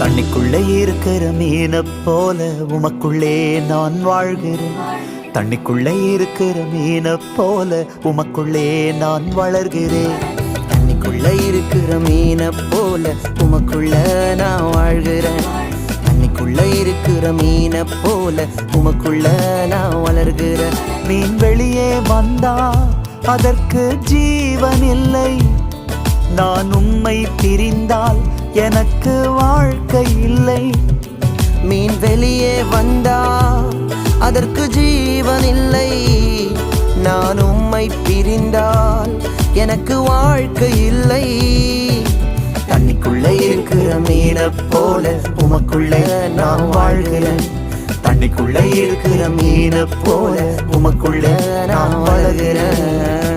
தண்ணிக்குள்ளே இருக்கிற மீனை போல உமக்குள்ளே நான் வாழ்கிறேன். தண்ணிக்குள்ளே இருக்கிற மீனை போல உமக்குள்ளே நான் வளர்கிறேன். தண்ணிக்குள்ள இருக்கிற மீனை போல உமக்குள்ள நான் வாழ்கிறேன். தண்ணிக்குள்ள இருக்கிற மீனை போல உமக்குள்ள நான் வளர்கிறேன். மீன் வெளியே வந்தா அதற்கு ஜீவன் இல்லை. நான் உம்மை பிரிந்தால் எனக்கு வாழ்க்கை இல்லை. மீன் வெளியே வந்தா அதற்கு ஜீவன் இல்லை. நான் உம்மை பிரிந்தால் எனக்கு வாழ்க்கை இல்லை. தண்ணிக்குள்ள இருக்கிற மீனை போல உமக்குள்ள நான் வாழ்கிறேன். தண்ணிக்குள்ள இருக்கிற மீனை போல உமக்குள்ள நான் வளர்கிறேன்.